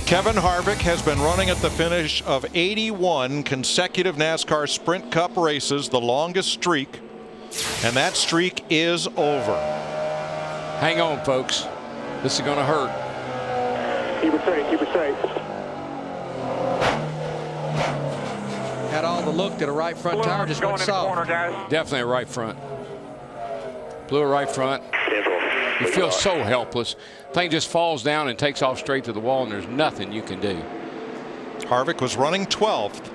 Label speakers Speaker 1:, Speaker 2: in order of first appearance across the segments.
Speaker 1: Kevin Harvick has been running at the finish of 81 consecutive NASCAR Sprint Cup races, the longest streak, and that streak is over.
Speaker 2: Hang on, folks. This is going to hurt.
Speaker 3: Keep it safe, keep it safe.
Speaker 4: Had all the look that a right front tire just went soft.
Speaker 2: Definitely a right front. Blew a right front. You feel so helpless. Thing just falls down and takes off straight to the wall, and there's nothing you can do.
Speaker 1: Harvick was running 12th.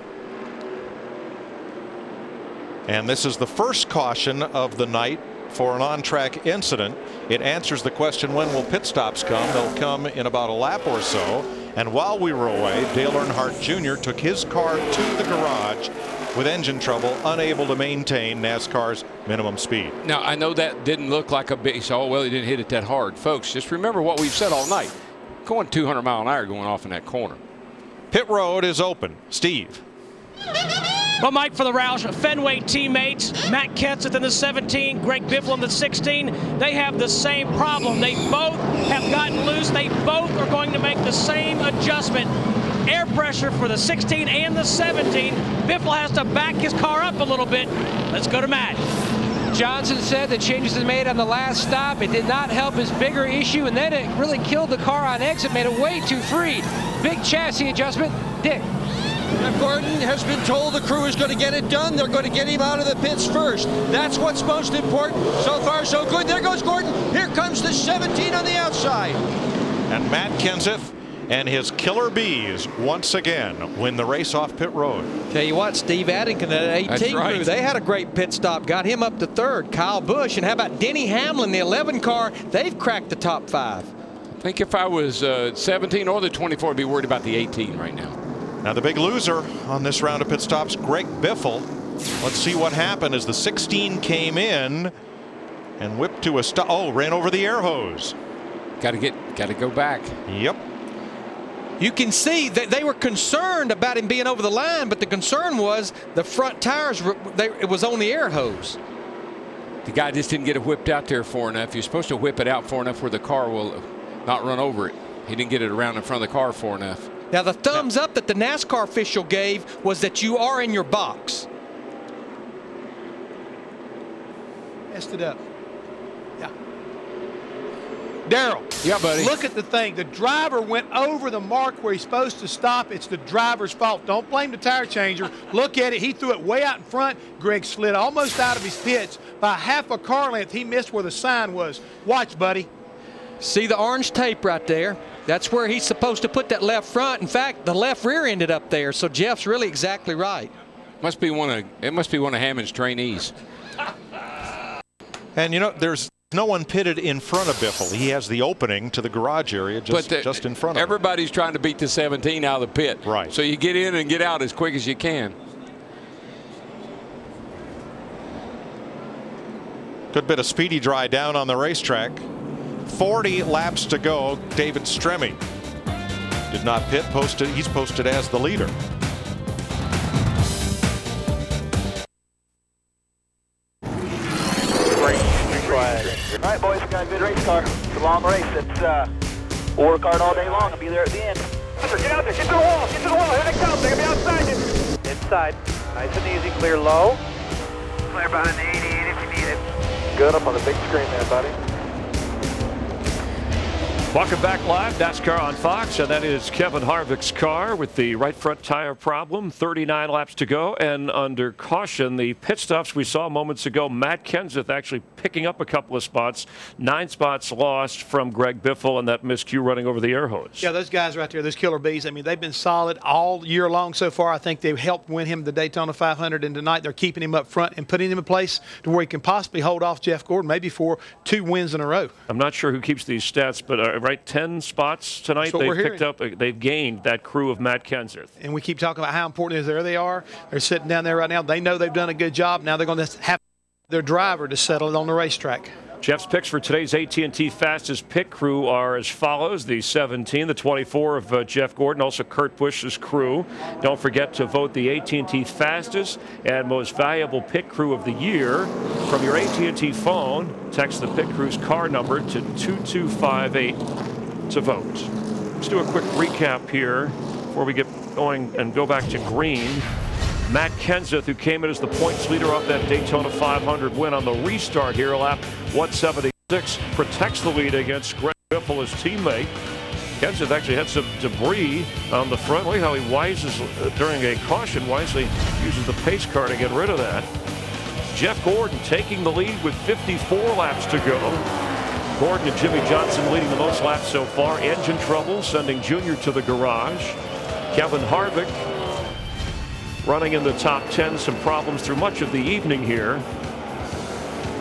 Speaker 1: And this is the first caution of the night for an on-track incident. It answers the question, when will pit stops come? They'll come in about a lap or so. And while we were away, Dale Earnhardt Jr. took his car to the garage with engine trouble, unable to maintain NASCAR's minimum speed.
Speaker 2: Now, I know that didn't look like a big, so, well, he didn't hit it that hard. Folks, just remember what we've said all night. Going 200 mile an hour going off in that corner.
Speaker 1: Pit road is open. Steve.
Speaker 5: Well, Mike, for the Roush Fenway teammates, Matt Kenseth in the 17, Greg Biffle in the 16, they have the same problem. They both have gotten loose. They both are going to make the same adjustment. Air pressure for the 16 and the 17. Biffle has to back his car up a little bit. Let's go to Matt.
Speaker 6: Johnson said the changes they made on the last stop, it did not help his bigger issue, and then it really killed the car on exit, made it way too free. Big chassis adjustment. Dick.
Speaker 7: Jeff Gordon has been told the crew is going to get it done. They're going to get him out of the pits first. That's what's most important. So far, so good. There goes Gordon. Here comes the 17 on the outside.
Speaker 1: And Matt Kenseth and his Killer Bees once again win the race off pit road.
Speaker 4: Tell you what, Steve Addington at 18
Speaker 2: right.
Speaker 4: crew, they had a great pit stop, got him up to third. Kyle Busch, and how about Denny Hamlin, the 11 car? They've cracked the top 5.
Speaker 2: I think if I was 17 or the 24, I'd be worried about the 18 right now.
Speaker 1: Now the big loser on this round of pit stops, Greg Biffle. Let's see what happened as the 16 came in and whipped to a stop. Oh, ran over the air hose.
Speaker 2: Got to go back.
Speaker 1: Yep.
Speaker 4: You can see that they were concerned about him being over the line, but the concern was the front tires, it was on the air hose.
Speaker 2: The guy just didn't get it whipped out there far enough. You're supposed to whip it out far enough where the car will not run over it. He didn't get it around in front of the car far enough.
Speaker 4: Now, the thumbs up that the NASCAR official gave was that you are in your box.
Speaker 8: Messed it up. Yeah. Darrell.
Speaker 2: Yeah, buddy.
Speaker 8: Look at the thing. The driver went over the mark where he's supposed to stop. It's the driver's fault. Don't blame the tire changer. Look at it. He threw it way out in front. Greg slid almost out of his pits. By half a car length, he missed where the sign was. Watch, buddy.
Speaker 4: See the orange tape right there? That's where he's supposed to put that left front. In fact, the left rear ended up there. So Jeff's really exactly right.
Speaker 2: It must be one of Hammond's trainees.
Speaker 1: And you know, there's no one pitted in front of Biffle. He has the opening to the garage area just in front of him.
Speaker 2: Everybody's trying to beat the 17 out of the pit.
Speaker 1: Right.
Speaker 2: So you get in and get out as quick as you can.
Speaker 1: Good bit of speedy dry down on the racetrack. 40 laps to go. David Stremme did not pit. He's posted as the leader.
Speaker 3: All right, boys, we got a good race car. It's a long race. We'll work hard all day long. I'll be there at the end. Get out there. Get to the wall. Get to the wall. Here they come. They're going to be outside you. Inside. Nice and easy. Clear low. Clear behind the 88 if you need it. Good up on the big screen there, buddy.
Speaker 9: Welcome back live, NASCAR on Fox, and that is Kevin Harvick's car with the right front tire problem. 39 laps to go, and under caution, the pit stops we saw moments ago, Matt Kenseth actually picking up a couple of spots. 9 spots lost from Greg Biffle and that miscue running over the air hose.
Speaker 8: Yeah, those guys right there, those Killer Bees, I mean, they've been solid all year long so far. I think they've helped win him the Daytona 500, and tonight they're keeping him up front and putting him in place to where he can possibly hold off Jeff Gordon, maybe for 2 wins in a row.
Speaker 9: I'm not sure who keeps these stats, but right, 10 spots tonight they've picked up. They've gained that crew of Matt Kenseth.
Speaker 8: And we keep talking about how important it is. There they are. They're sitting down there right now. They know they've done a good job. Now they're going to have their driver to settle it on the racetrack.
Speaker 9: Jeff's picks for today's AT&T fastest pit crew are as follows. The 17, the 24 of Jeff Gordon, also Kurt Busch's crew. Don't forget to vote the AT&T fastest and most valuable pit crew of the year. From your AT&T phone, text the pit crew's car number to 2258 to vote. Let's do a quick recap here before we get going and go back to green. Matt Kenseth, who came in as the points leader off that Daytona 500 win on the restart here, lap 176, protects the lead against Greg Biffle, his teammate. Kenseth actually had some debris on the front. Look how he wises during a caution, wisely uses the pace car to get rid of that. Jeff Gordon taking the lead with 54 laps to go. Gordon and Jimmy Johnson leading the most laps so far. Engine trouble sending Junior to the garage. Kevin Harvick running in the top 10. Some problems through much of the evening here.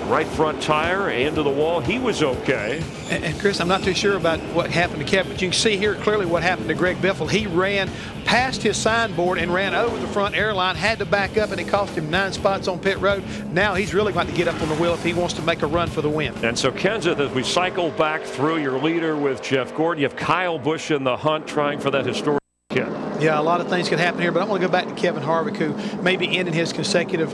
Speaker 9: Right front tire into the wall. He was okay.
Speaker 8: And Chris, I'm not too sure about what happened to Kevin, but you can see here clearly what happened to Greg Biffle. He ran past his signboard and ran over the front airline, had to back up, and it cost him 9 spots on pit road. Now he's really going to get up on the wheel if he wants to make a run for the win.
Speaker 9: And so Kenseth, as we cycle back through your leader with Jeff Gordon, you have Kyle Busch in the hunt trying for that historic hit.
Speaker 8: Yeah, a lot of things could happen here, but I want to go back to Kevin Harvick, who may be ending his consecutive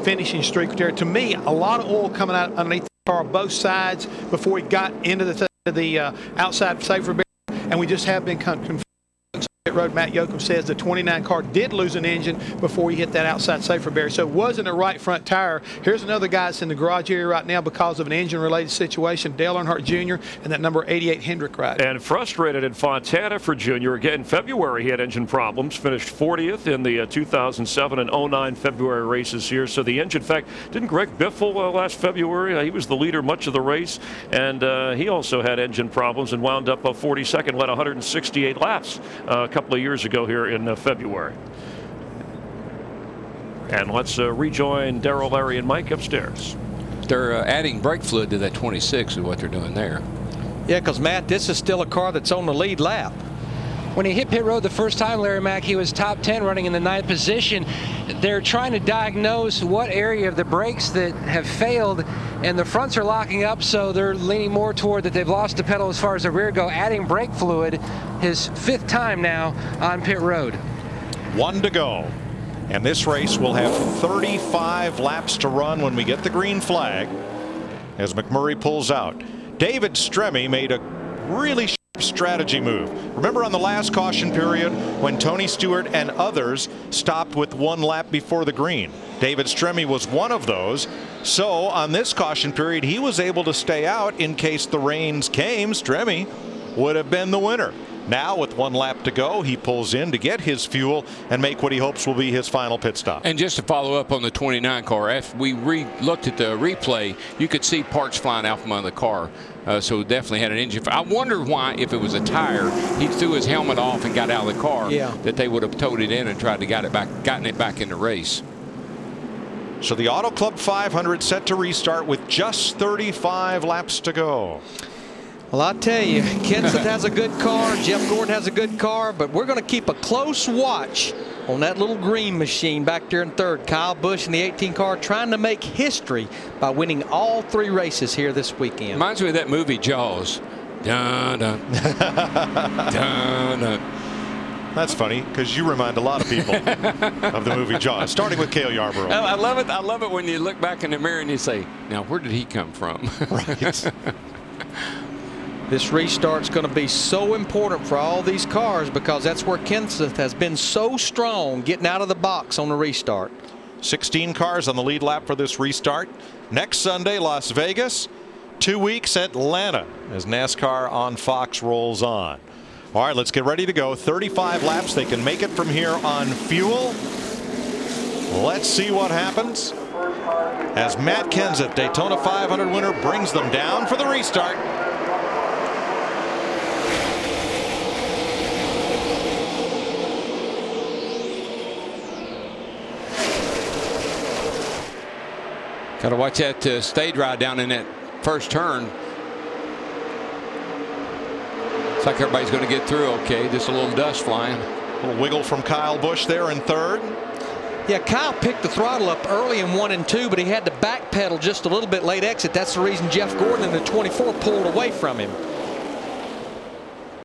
Speaker 8: finishing streak there. To me, a lot of oil coming out underneath the car, both sides, before he got into the outside safer barrier, and we just have been confused. Road, Matt Yoakum says the 29 car did lose an engine before he hit that outside safer barrier, so it wasn't a right front tire. Here's another guy that's in the garage area right now because of an engine related situation, Dale Earnhardt Jr. and that number 88 Hendrick ride.
Speaker 9: And frustrated in Fontana for Junior. Again, in February he had engine problems, finished 40th in the 2007 and 09 February races here. So the engine, in fact, didn't Greg Biffle last February? He was the leader much of the race, and he also had engine problems and wound up 42nd, led 168 laps a couple of years ago here in February. And let's rejoin Darrell, Larry, and Mike upstairs.
Speaker 2: They're adding brake fluid to that 26 is what they're doing there.
Speaker 4: Yeah, because, Matt, this is still a car that's on the lead lap.
Speaker 6: When he hit pit road the first time, Larry Mack, he was top 10 running in the 9th position. They're trying to diagnose what area of the brakes that have failed, and the fronts are locking up, so they're leaning more toward that they've lost the pedal as far as the rear go, adding brake fluid, his 5th time now on pit road.
Speaker 1: 1 to go. And this race will have 35 laps to run when we get the green flag as McMurray pulls out. David Stremme made a really strategy move. Remember on the last caution period when Tony Stewart and others stopped with 1 lap before the green? David Stremme was one of those. So on this caution period, he was able to stay out in case the rains came. Stremme would have been the winner. Now with 1 lap to go, he pulls in to get his fuel and make what he hopes will be his final pit stop.
Speaker 2: And just to follow up on the 29 car, after we looked at the replay, you could see parts flying out from under the car. So definitely had an engine. I wonder why, if it was a tire, he threw his helmet off and got out of the car, that they would have towed it in and tried to gotten it back in the race.
Speaker 1: So the Auto Club 500 set to restart with just 35 laps to go.
Speaker 4: Well, I'll tell you, Kenseth has a good car, Jeff Gordon has a good car, but we're going to keep a close watch on that little green machine back there in 3rd. Kyle Busch in the 18 car trying to make history by winning all 3 races here this weekend.
Speaker 2: Reminds me of that movie Jaws. Dun, dun. Dun, dun.
Speaker 1: That's funny because you remind a lot of people of the movie Jaws, starting with Cale Yarborough.
Speaker 2: I love it. I love it when you look back in the mirror and you say, now where did he come from?
Speaker 1: Right.
Speaker 4: This restart's going to be so important for all these cars because that's where Kenseth has been so strong getting out of the box on the restart.
Speaker 1: 16 cars on the lead lap for this restart. Next Sunday, Las Vegas. 2 weeks, Atlanta, as NASCAR on Fox rolls on. All right, let's get ready to go. 35 laps. They can make it from here on fuel. Let's see what happens as Matt Kenseth, Daytona 500 winner, brings them down for the restart.
Speaker 2: Got to watch that stage ride down in that first turn. Looks like everybody's going to get through okay. Just a little dust flying.
Speaker 1: A little wiggle from Kyle Busch there in 3rd.
Speaker 4: Yeah, Kyle picked the throttle up early in 1 and 2, but he had to backpedal just a little bit late exit. That's the reason Jeff Gordon in the 24 pulled away from him.